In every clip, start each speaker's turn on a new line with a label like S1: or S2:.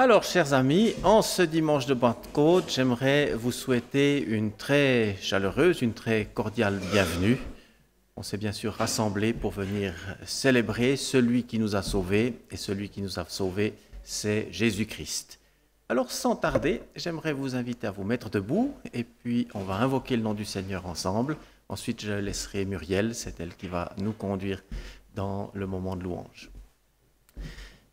S1: Alors, chers amis, en ce dimanche de Pentecôte, j'aimerais vous souhaiter une très chaleureuse, une très cordiale bienvenue. On s'est bien sûr rassemblés pour venir célébrer celui qui nous a sauvés, et celui qui nous a sauvés, c'est Jésus-Christ. Alors, sans tarder, j'aimerais vous inviter à vous mettre debout, et puis on va invoquer le nom du Seigneur ensemble. Ensuite, je laisserai Muriel, c'est elle qui va nous conduire dans le moment de louange.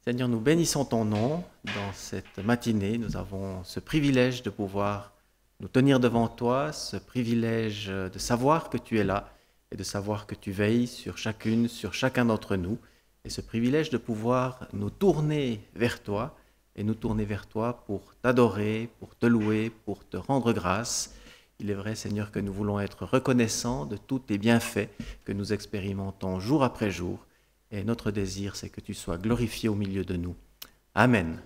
S1: Seigneur, nous bénissons ton nom dans cette matinée. Nous avons ce privilège de pouvoir nous tenir devant toi, ce privilège de savoir que tu es là et de savoir que tu veilles sur chacune, sur chacun d'entre nous, et ce privilège de pouvoir nous tourner vers toi et nous tourner vers toi pour t'adorer, pour te louer, pour te rendre grâce. Il est vrai, Seigneur, que nous voulons être reconnaissants de tous tes bienfaits que nous expérimentons jour après jour. Et notre désir, c'est que tu sois glorifié au milieu de nous. Amen.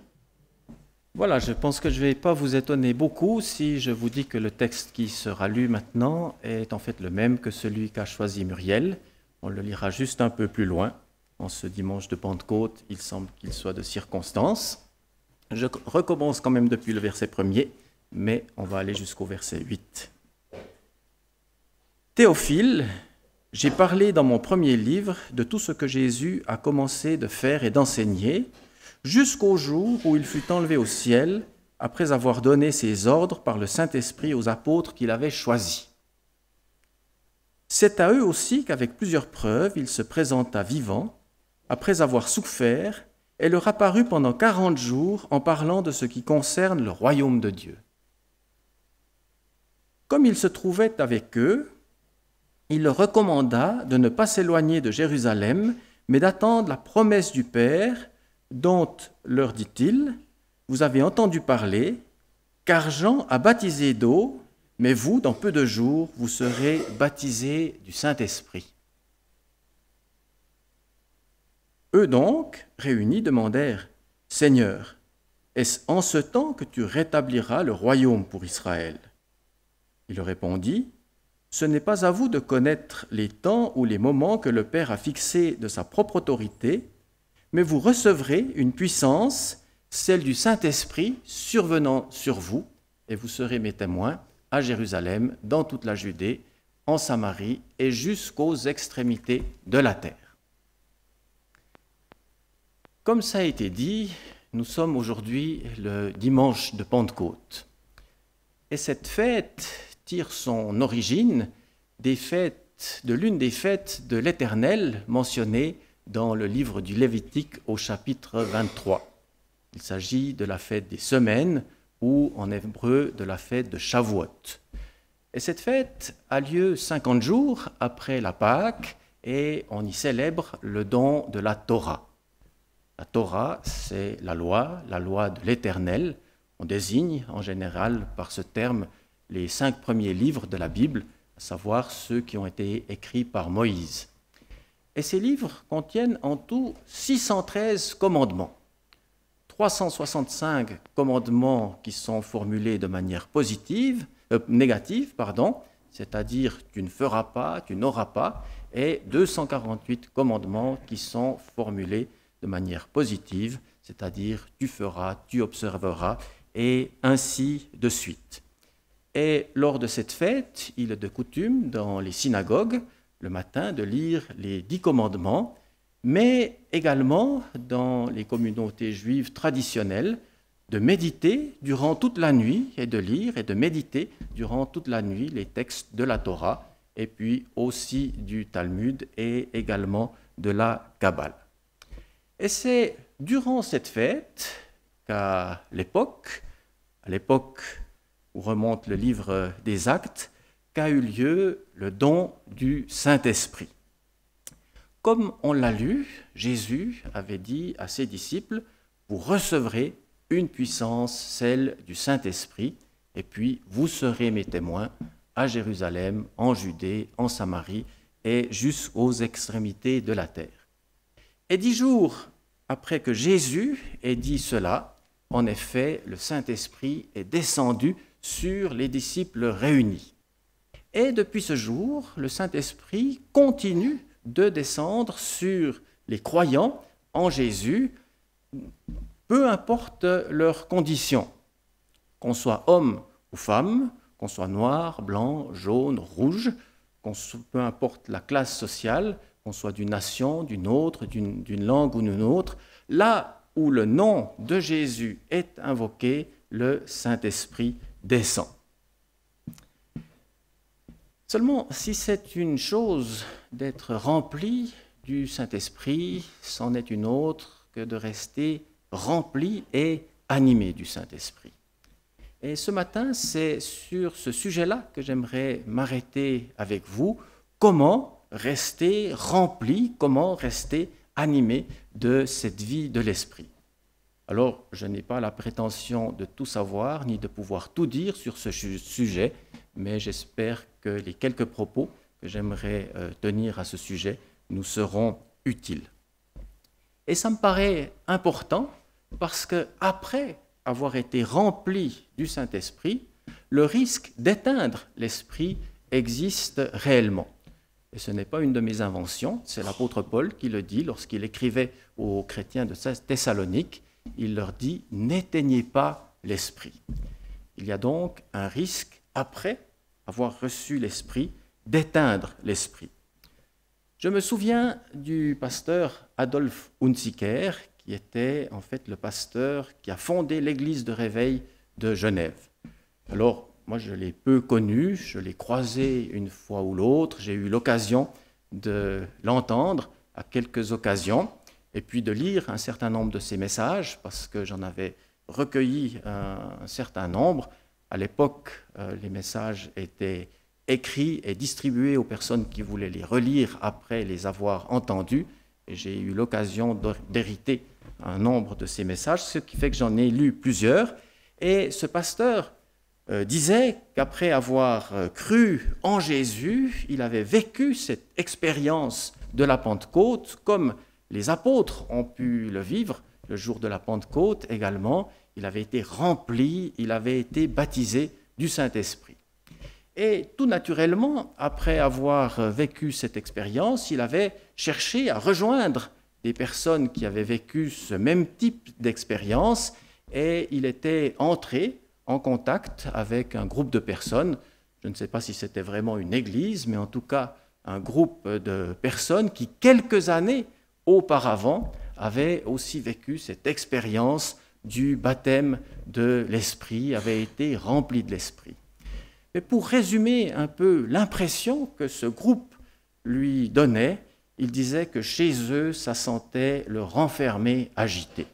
S1: Voilà, je pense que je ne vais pas vous étonner beaucoup si je vous dis que le texte qui sera lu maintenant est en fait le même que celui qu'a choisi Muriel. On le lira juste un peu plus loin. En ce dimanche de Pentecôte, il semble qu'il soit de circonstance. Je recommence quand même depuis le verset 1er, mais on va aller jusqu'au verset 8. Théophile, j'ai parlé dans mon premier livre de tout ce que Jésus a commencé de faire et d'enseigner, jusqu'au jour où il fut enlevé au ciel, après avoir donné ses ordres par le Saint-Esprit aux apôtres qu'il avait choisis. C'est à eux aussi qu'avec plusieurs preuves, il se présenta vivant, après avoir souffert, et leur apparut pendant 40 jours en parlant de ce qui concerne le royaume de Dieu. Comme il se trouvait avec eux, il leur recommanda de ne pas s'éloigner de Jérusalem, mais d'attendre la promesse du Père, dont, leur dit-il, vous avez entendu parler, car Jean a baptisé d'eau, mais vous, dans peu de jours, vous serez baptisés du Saint-Esprit. Eux donc, réunis, demandèrent, « Seigneur, est-ce en ce temps que tu rétabliras le royaume pour Israël ?» Il répondit, « Ce n'est pas à vous de connaître les temps ou les moments que le Père a fixés de sa propre autorité, mais vous recevrez une puissance, celle du Saint-Esprit, survenant sur vous, et vous serez mes témoins à Jérusalem, dans toute la Judée, en Samarie et jusqu'aux extrémités de la terre. » Comme ça a été dit, nous sommes aujourd'hui le dimanche de Pentecôte. Et cette fête tire son origine de l'une des fêtes de l'Éternel mentionnées dans le livre du Lévitique au chapitre 23. Il s'agit de la fête des semaines ou en hébreu de la fête de Shavuot. Et cette fête a lieu 50 jours après la Pâque et on y célèbre le don de la Torah. La Torah, c'est la loi de l'Éternel. On désigne en général par ce terme les 5 premiers livres de la Bible, à savoir ceux qui ont été écrits par Moïse. Et ces livres contiennent en tout 613 commandements. 365 commandements qui sont formulés de manière négative, c'est-à-dire tu ne feras pas, tu n'auras pas, et 248 commandements qui sont formulés de manière positive, c'est-à-dire tu feras, tu observeras, et ainsi de suite. Et lors de cette fête, il est de coutume dans les synagogues, le matin, de lire les 10 commandements, mais également dans les communautés juives traditionnelles, de méditer durant toute la nuit et de lire et de méditer durant toute la nuit les textes de la Torah, et puis aussi du Talmud et également de la Kabbale. Et c'est durant cette fête qu'à l'époque où remonte le livre des Actes, qu'a eu lieu le don du Saint-Esprit. Comme on l'a lu, Jésus avait dit à ses disciples, « Vous recevrez une puissance, celle du Saint-Esprit, et puis vous serez mes témoins à Jérusalem, en Judée, en Samarie et jusqu'aux extrémités de la terre. » Et 10 jours après que Jésus ait dit cela, en effet, le Saint-Esprit est descendu sur les disciples réunis. Et depuis ce jour, le Saint-Esprit continue de descendre sur les croyants en Jésus peu importe leur condition, qu'on soit homme ou femme, qu'on soit noir, blanc, jaune, rouge, peu importe la classe sociale, qu'on soit d'une nation, d'une autre, d'une langue ou d'une autre, là où le nom de Jésus est invoqué, le Saint-Esprit descend. Seulement, si c'est une chose d'être rempli du Saint-Esprit, c'en est une autre que de rester rempli et animé du Saint-Esprit. Et ce matin, c'est sur ce sujet-là que j'aimerais m'arrêter avec vous. Comment rester rempli, comment rester animé de cette vie de l'Esprit. Alors, je n'ai pas la prétention de tout savoir, ni de pouvoir tout dire sur ce sujet, mais j'espère que les quelques propos que j'aimerais tenir à ce sujet nous seront utiles. Et ça me paraît important parce qu'après avoir été rempli du Saint-Esprit, le risque d'éteindre l'Esprit existe réellement. Et ce n'est pas une de mes inventions, c'est l'apôtre Paul qui le dit lorsqu'il écrivait aux chrétiens de Thessalonique. Il leur dit « N'éteignez pas l'Esprit ». Il y a donc un risque, après avoir reçu l'Esprit, d'éteindre l'Esprit. Je me souviens du pasteur Adolf Hunziker, qui était en fait le pasteur qui a fondé l'église de réveil de Genève. Alors, moi je l'ai peu connu, je l'ai croisé une fois ou l'autre, j'ai eu l'occasion de l'entendre à quelques occasions, et puis de lire un certain nombre de ses messages, parce que j'en avais recueilli un certain nombre. À l'époque, les messages étaient écrits et distribués aux personnes qui voulaient les relire après les avoir entendus. Et j'ai eu l'occasion d'hériter un nombre de ces messages, ce qui fait que j'en ai lu plusieurs. Et ce pasteur disait qu'après avoir cru en Jésus, il avait vécu cette expérience de la Pentecôte comme les apôtres ont pu le vivre le jour de la Pentecôte également. Il avait été rempli, il avait été baptisé du Saint-Esprit. Et tout naturellement, après avoir vécu cette expérience, il avait cherché à rejoindre des personnes qui avaient vécu ce même type d'expérience et il était entré en contact avec un groupe de personnes. Je ne sais pas si c'était vraiment une église, mais en tout cas un groupe de personnes qui, quelques années auparavant, avaient aussi vécu cette expérience du baptême de l'Esprit, avaient été remplis de l'Esprit. Mais pour résumer un peu l'impression que ce groupe lui donnait, il disait que chez eux, ça sentait le renfermé agité.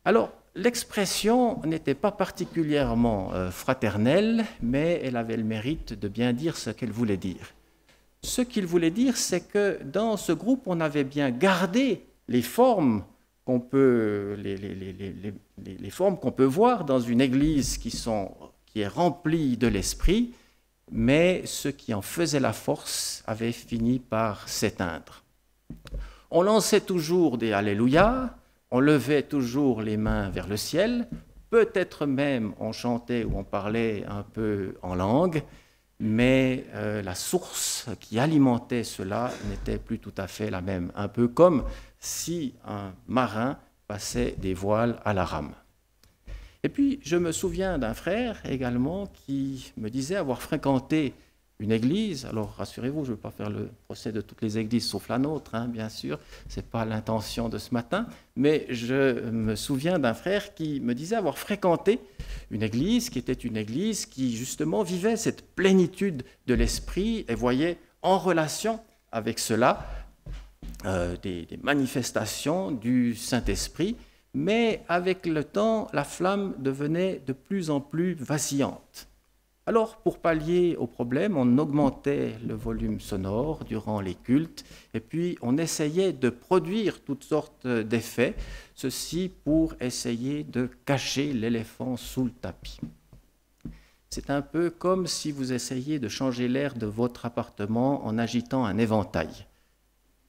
S1: Alors, l'expression n'était pas particulièrement fraternelle, mais elle avait le mérite de bien dire ce qu'elle voulait dire. Ce qu'il voulait dire, c'est que dans ce groupe, on avait bien gardé les formes qu'on peut, les formes qu'on peut voir dans une église qui est remplie de l'Esprit, mais ce qui en faisait la force avait fini par s'éteindre. On lançait toujours des Alléluia, on levait toujours les mains vers le ciel, peut-être même on chantait ou on parlait un peu en langue, mais la source qui alimentait cela n'était plus tout à fait la même, un peu comme si un marin passait des voiles à la rame. Et puis, je me souviens d'un frère également qui me disait avoir fréquenté une église. Alors, rassurez-vous, je ne veux pas faire le procès de toutes les églises sauf la nôtre, hein, bien sûr, ce n'est pas l'intention de ce matin, mais je me souviens d'un frère qui me disait avoir fréquenté une église qui était une église qui, justement, vivait cette plénitude de l'esprit et voyait en relation avec cela des manifestations du Saint-Esprit, mais avec le temps, la flamme devenait de plus en plus vacillante. Alors, pour pallier au problème, on augmentait le volume sonore durant les cultes, et puis on essayait de produire toutes sortes d'effets, ceci pour essayer de cacher l'éléphant sous le tapis. C'est un peu comme si vous essayiez de changer l'air de votre appartement en agitant un éventail.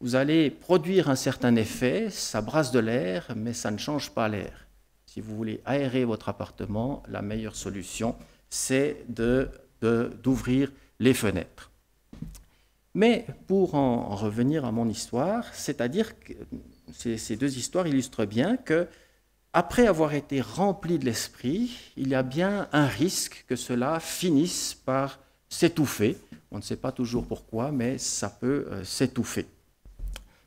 S1: Vous allez produire un certain effet, ça brasse de l'air, mais ça ne change pas l'air. Si vous voulez aérer votre appartement, la meilleure solution, c'est d'ouvrir les fenêtres. Mais pour en revenir à mon histoire, c'est-à-dire que ces deux histoires illustrent bien que après avoir été rempli de l'Esprit, il y a bien un risque que cela finisse par s'étouffer. On ne sait pas toujours pourquoi, mais ça peut s'étouffer.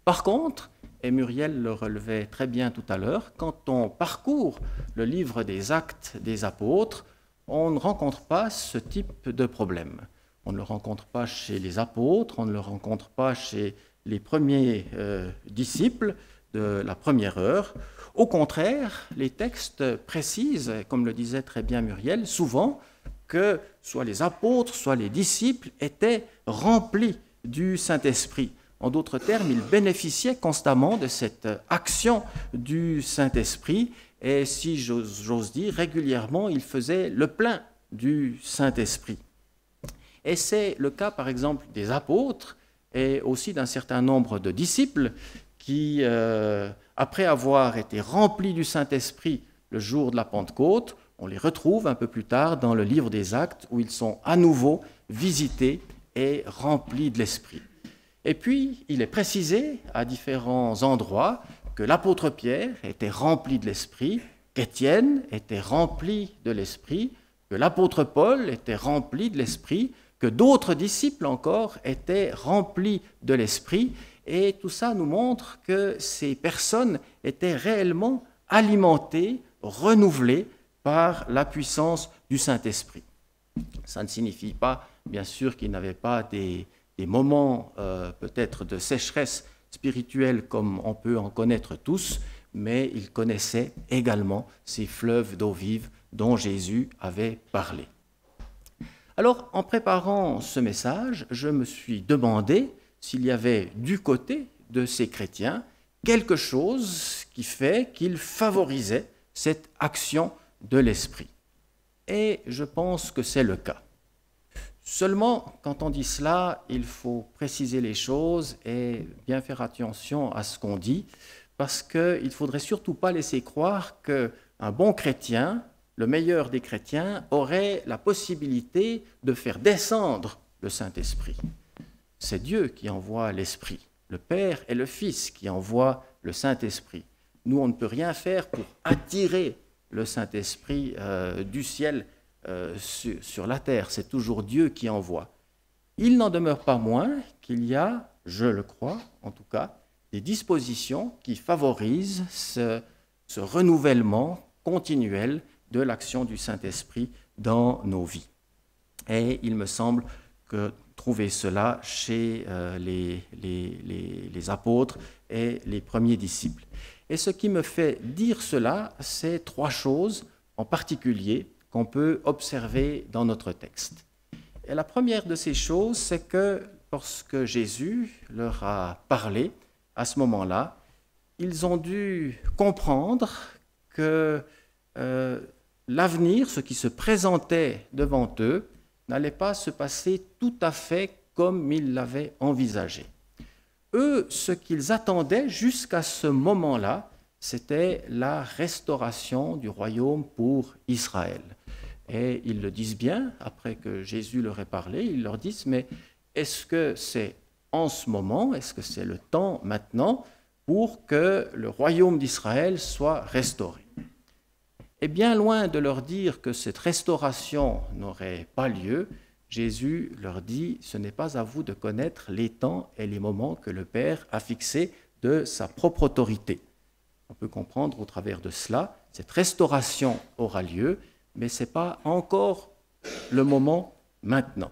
S1: Par contre, et Muriel le relevait très bien tout à l'heure, quand on parcourt le livre des Actes des Apôtres, on ne rencontre pas ce type de problème. On ne le rencontre pas chez les apôtres, on ne le rencontre pas chez les premiers disciples de la première heure. Au contraire, les textes précisent, comme le disait très bien Muriel, souvent que soit les apôtres, soit les disciples étaient remplis du Saint-Esprit. En d'autres termes, ils bénéficiaient constamment de cette action du Saint-Esprit et, si j'ose dire, régulièrement, ils faisaient le plein du Saint-Esprit. Et c'est le cas, par exemple, des apôtres et aussi d'un certain nombre de disciples qui, après avoir été remplis du Saint-Esprit le jour de la Pentecôte, on les retrouve un peu plus tard dans le livre des Actes où ils sont à nouveau visités et remplis de l'Esprit. Et puis, il est précisé à différents endroits que l'apôtre Pierre était rempli de l'Esprit, qu'Étienne était rempli de l'Esprit, que l'apôtre Paul était rempli de l'Esprit, que d'autres disciples encore étaient remplis de l'Esprit. Et tout ça nous montre que ces personnes étaient réellement alimentées, renouvelées par la puissance du Saint-Esprit. Ça ne signifie pas, bien sûr, qu'ils n'avaient pas des moments peut-être de sécheresse spirituelle comme on peut en connaître tous, mais ils connaissaient également ces fleuves d'eau vive dont Jésus avait parlé. Alors, en préparant ce message, je me suis demandé s'il y avait du côté de ces chrétiens quelque chose qui fait qu'ils favorisaient cette action de l'Esprit. Et je pense que c'est le cas. Seulement, quand on dit cela, il faut préciser les choses et bien faire attention à ce qu'on dit, parce qu'il ne faudrait surtout pas laisser croire qu'un bon chrétien, le meilleur des chrétiens, aurait la possibilité de faire descendre le Saint-Esprit. C'est Dieu qui envoie l'Esprit, le Père et le Fils qui envoient le Saint-Esprit. Nous, on ne peut rien faire pour attirer le Saint-Esprit du ciel sur la terre. C'est toujours Dieu qui envoie. Il n'en demeure pas moins qu'il y a, je le crois en tout cas, des dispositions qui favorisent ce renouvellement continuel de l'action du Saint-Esprit dans nos vies. Et il me semble que trouver cela chez les apôtres et les premiers disciples. Et ce qui me fait dire cela, c'est trois choses en particulier qu'on peut observer dans notre texte. Et la première de ces choses, c'est que lorsque Jésus leur a parlé, à ce moment-là, ils ont dû comprendre que l'avenir, ce qui se présentait devant eux, n'allait pas se passer tout à fait comme ils l'avaient envisagé. Eux, ce qu'ils attendaient jusqu'à ce moment-là, c'était la restauration du royaume pour Israël. Et ils le disent bien, après que Jésus leur ait parlé, ils leur disent, mais est-ce que c'est en ce moment, est-ce que c'est le temps maintenant pour que le royaume d'Israël soit restauré? Et bien loin de leur dire que cette restauration n'aurait pas lieu, Jésus leur dit, ce n'est pas à vous de connaître les temps et les moments que le Père a fixés de sa propre autorité. On peut comprendre au travers de cela, cette restauration aura lieu, mais ce n'est pas encore le moment maintenant.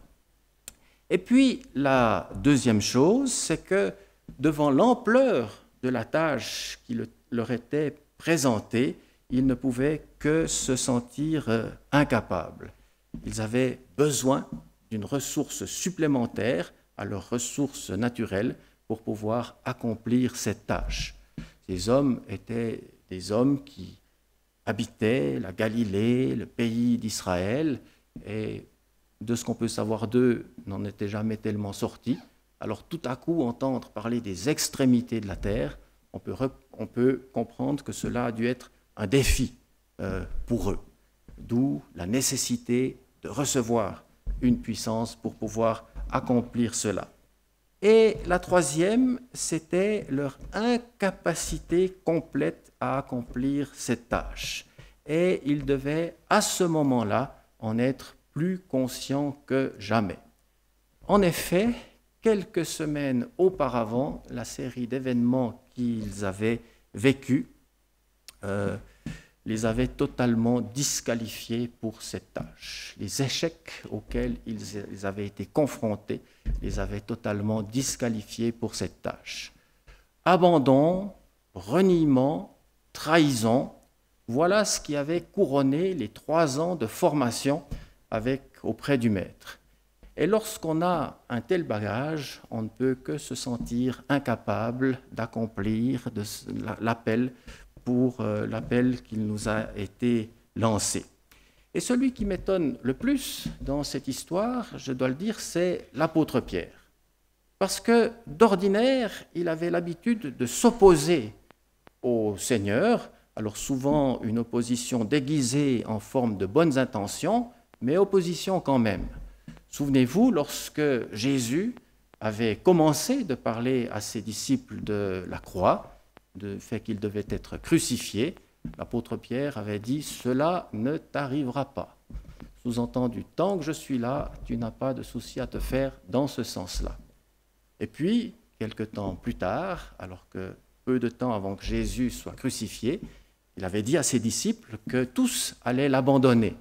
S1: Et puis, la deuxième chose, c'est que devant l'ampleur de la tâche qui leur était présentée, ils ne pouvaient que se sentir incapables. Ils avaient besoin d'une ressource supplémentaire à leurs ressources naturelles pour pouvoir accomplir cette tâche. Ces hommes étaient des hommes qui habitaient la Galilée, le pays d'Israël, et de ce qu'on peut savoir d'eux, n'en étaient jamais tellement sortis. Alors tout à coup, entendre parler des extrémités de la terre, on peut comprendre que cela a dû être un défi pour eux. D'où la nécessité de recevoir une puissance pour pouvoir accomplir cela. Et la troisième, c'était leur incapacité complète à accomplir cette tâche. Et ils devaient, à ce moment-là, en être plus conscients que jamais. En effet, quelques semaines auparavant, la série d'événements qu'ils avaient vécus les avaient totalement disqualifiés pour cette tâche. Les échecs auxquels ils avaient été confrontés les avaient totalement disqualifiés pour cette tâche. Abandon, reniement, trahison, voilà ce qui avait couronné les 3 ans de formation auprès du maître. Et lorsqu'on a un tel bagage, on ne peut que se sentir incapable d'accomplir l'appel qu'il nous a été lancé. Et celui qui m'étonne le plus dans cette histoire, je dois le dire, c'est l'apôtre Pierre. Parce que d'ordinaire, il avait l'habitude de s'opposer au Seigneur, alors souvent une opposition déguisée en forme de bonnes intentions, mais opposition quand même. Souvenez-vous, lorsque Jésus avait commencé de parler à ses disciples de la croix, du fait qu'il devait être crucifié, l'apôtre Pierre avait dit « Cela ne t'arrivera pas ». Sous-entendu, tant que je suis là, tu n'as pas de souci à te faire dans ce sens-là. Et puis, quelque temps plus tard, alors que peu de temps avant que Jésus soit crucifié, il avait dit à ses disciples que tous allaient l'abandonner.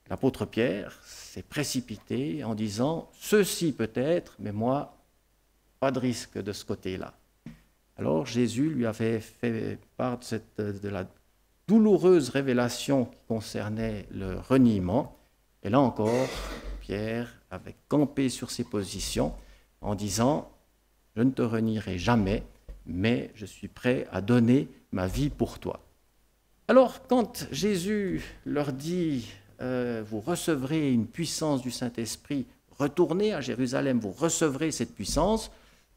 S1: L'apôtre Pierre s'est précipité en disant « Ceci peut-être, mais moi, pas de risque de ce côté-là ». Alors Jésus lui avait fait part de la douloureuse révélation qui concernait le reniement. Et là encore, Pierre avait campé sur ses positions en disant « Je ne te renierai jamais, mais je suis prêt à donner ma vie pour toi ». Alors quand Jésus leur dit « Vous recevrez une puissance du Saint-Esprit, retournez à Jérusalem, vous recevrez cette puissance »,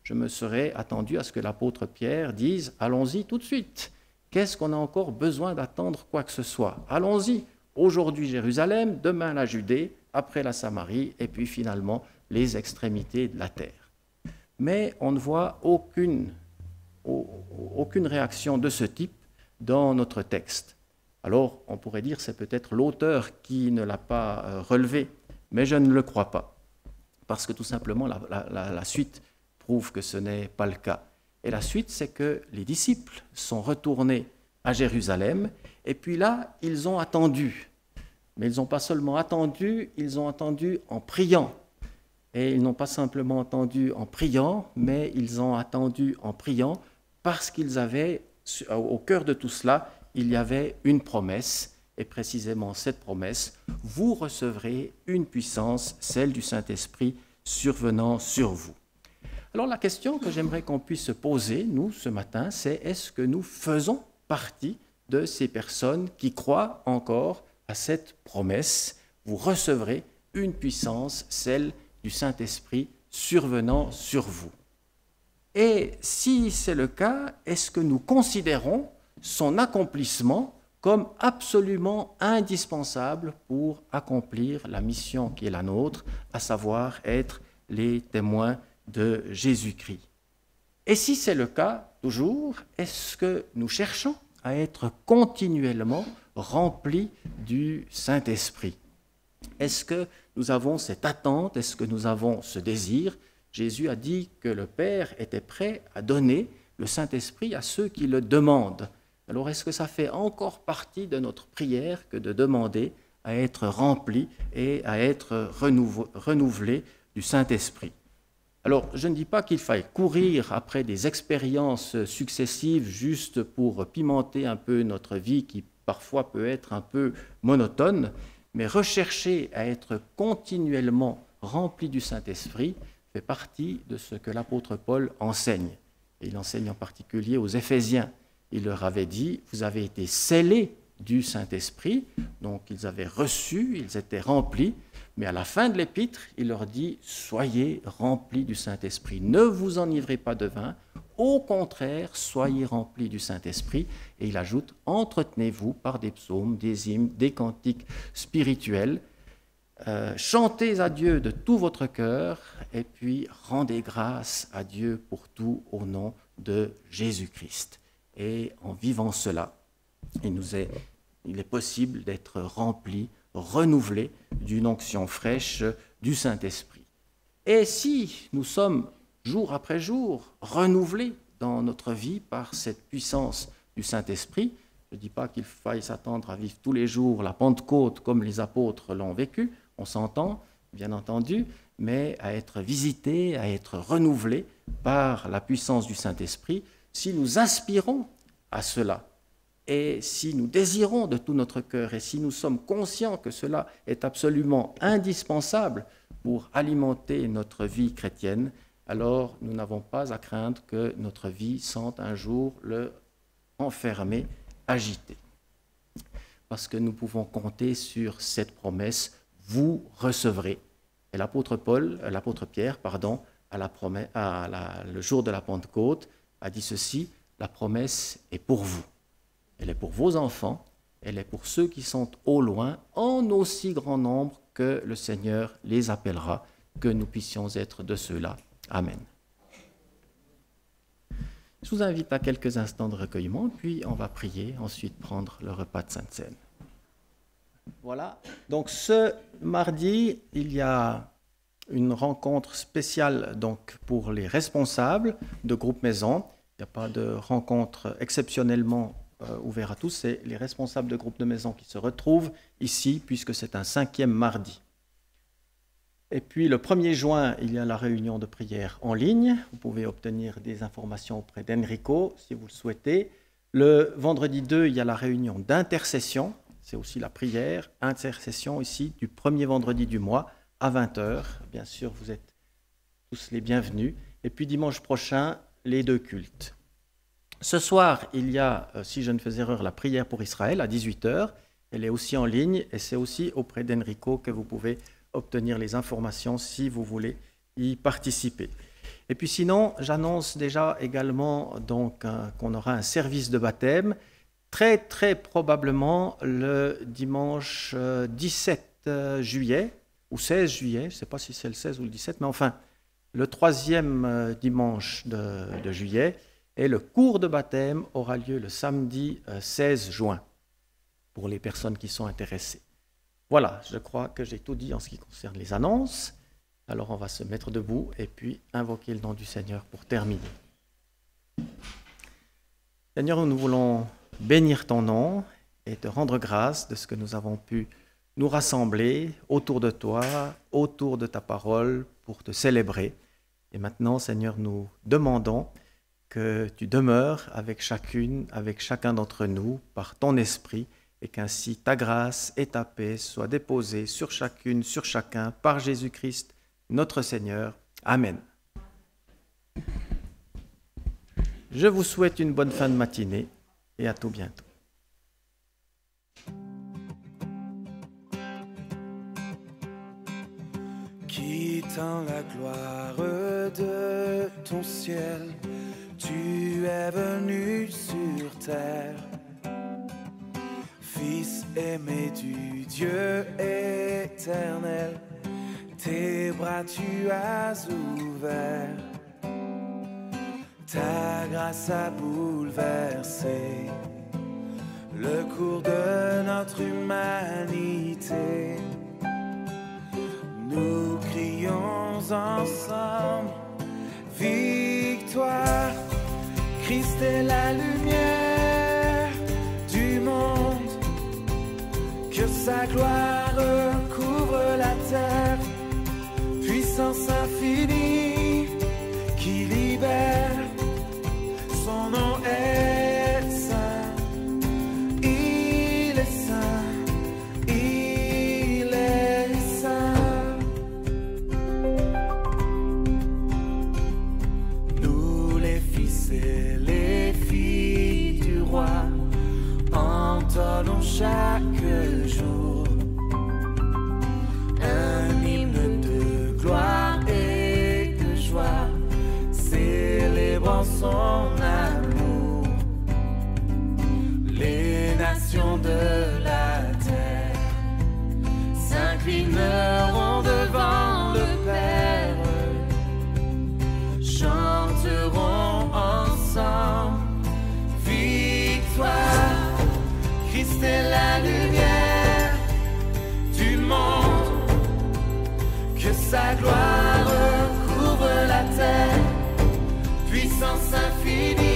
S1: je me serais attendu à ce que l'apôtre Pierre dise « Allons-y tout de suite. Qu'est-ce qu'on a encore besoin d'attendre quoi que ce soit? Allons-y. Aujourd'hui Jérusalem, demain la Judée, après la Samarie, et puis finalement les extrémités de la terre. » Mais on ne voit aucune réaction de ce type dans notre texte. Alors on pourrait dire que c'est peut-être l'auteur qui ne l'a pas relevé, mais je ne le crois pas. Parce que tout simplement la suite prouve que ce n'est pas le cas. Et la suite, c'est que les disciples sont retournés à Jérusalem, et puis là, ils ont attendu. Mais ils n'ont pas seulement attendu, ils ont attendu en priant. Et ils n'ont pas simplement attendu en priant, mais ils ont attendu en priant parce qu'ils avaient, au cœur de tout cela, il y avait une promesse, et précisément cette promesse, vous recevrez une puissance, celle du Saint-Esprit, survenant sur vous. Alors la question que j'aimerais qu'on puisse se poser, nous, ce matin, c'est est-ce que nous faisons partie de ces personnes qui croient encore à cette promesse, vous recevrez une puissance, celle du Saint-Esprit, survenant sur vous. Et si c'est le cas, est-ce que nous considérons son accomplissement comme absolument indispensable pour accomplir la mission qui est la nôtre, à savoir être les témoins de Jésus-Christ. Et si c'est le cas, toujours, est-ce que nous cherchons à être continuellement remplis du Saint-Esprit? Est-ce que nous avons cette attente? Est-ce que nous avons ce désir? Jésus a dit que le Père était prêt à donner le Saint-Esprit à ceux qui le demandent. Alors est-ce que ça fait encore partie de notre prière que de demander à être remplis et à être renouvelés du Saint-Esprit? Alors, je ne dis pas qu'il faille courir après des expériences successives juste pour pimenter un peu notre vie qui parfois peut être un peu monotone, mais rechercher à être continuellement rempli du Saint-Esprit fait partie de ce que l'apôtre Paul enseigne. Et il enseigne en particulier aux Éphésiens. Il leur avait dit, vous avez été scellés du Saint-Esprit, donc ils avaient reçu, ils étaient remplis, mais à la fin de l'épître, il leur dit « Soyez remplis du Saint-Esprit, ne vous enivrez pas de vin, au contraire, soyez remplis du Saint-Esprit. » Et il ajoute « Entretenez-vous par des psaumes, des hymnes, des cantiques spirituels, chantez à Dieu de tout votre cœur et puis rendez grâce à Dieu pour tout au nom de Jésus-Christ. Et en vivant cela, il est possible d'être rempli, renouvelé d'une onction fraîche du Saint-Esprit. Et si nous sommes jour après jour renouvelés dans notre vie par cette puissance du Saint-Esprit, je ne dis pas qu'il faille s'attendre à vivre tous les jours la Pentecôte comme les apôtres l'ont vécu, on s'entend, bien entendu, mais à être visité, à être renouvelé par la puissance du Saint-Esprit, si nous aspirons à cela, et si nous désirons de tout notre cœur, et si nous sommes conscients que cela est absolument indispensable pour alimenter notre vie chrétienne, alors nous n'avons pas à craindre que notre vie sente un jour le enfermer, agité. Parce que nous pouvons compter sur cette promesse, vous recevrez. Et l'apôtre Pierre, le jour de la Pentecôte, a dit ceci, la promesse est pour vous. Elle est pour vos enfants, elle est pour ceux qui sont au loin, en aussi grand nombre que le Seigneur les appellera, que nous puissions être de ceux-là. Amen. Je vous invite à quelques instants de recueillement, puis on va prier, ensuite prendre le repas de Sainte Seine. Voilà, donc ce mardi, il y a une rencontre spéciale donc, pour les responsables de groupe maison. Il n'y a pas de rencontre exceptionnellement ouverte à tous, c'est les responsables de groupe de maison qui se retrouvent ici, puisque c'est un 5e mardi. Et puis le 1er juin, il y a la réunion de prière en ligne. Vous pouvez obtenir des informations auprès d'Enrico si vous le souhaitez. Le vendredi 2, il y a la réunion d'intercession. C'est aussi la prière, intercession ici du premier vendredi du mois à 20h. Bien sûr, vous êtes tous les bienvenus. Et puis dimanche prochain, les 2 cultes. Ce soir, il y a, si je ne fais erreur, la prière pour Israël à 18h. Elle est aussi en ligne et c'est aussi auprès d'Enrico que vous pouvez obtenir les informations si vous voulez y participer. Et puis sinon, j'annonce déjà également donc, qu'on aura un service de baptême très probablement le dimanche 17 juillet ou 16 juillet, je ne sais pas si c'est le 16 ou le 17, mais enfin le 3e dimanche de juillet, et le cours de baptême aura lieu le samedi 16 juin pour les personnes qui sont intéressées. Voilà, je crois que j'ai tout dit en ce qui concerne les annonces. Alors on va se mettre debout et puis invoquer le nom du Seigneur pour terminer. Seigneur, nous voulons bénir ton nom et te rendre grâce de ce que nous avons pu nous rassembler autour de toi, autour de ta parole pour te célébrer. Et maintenant, Seigneur, nous demandons que tu demeures avec chacune, avec chacun d'entre nous par ton esprit, et qu'ainsi ta grâce et ta paix soient déposées sur chacune, sur chacun, par Jésus-Christ, notre Seigneur. Amen. Je vous souhaite une bonne fin de matinée et à tout bientôt.
S2: Quittant la gloire de ton ciel, tu es venu sur terre. Fils aimé du Dieu éternel, tes bras tu as ouverts. Ta grâce a bouleversé le cours de notre humanité. Nous crions ensemble, victoire, Christ est la lumière du monde. Que sa gloire couvre la terre, puissance infinie qui libère, son nom est saint, il est saint, il est saint. Nous les fils et les filles du roi, entonnons chaque jour un hymne de gloire et de joie, célébrant son amour. Les nations de la terre s'inclinent puissance infinie.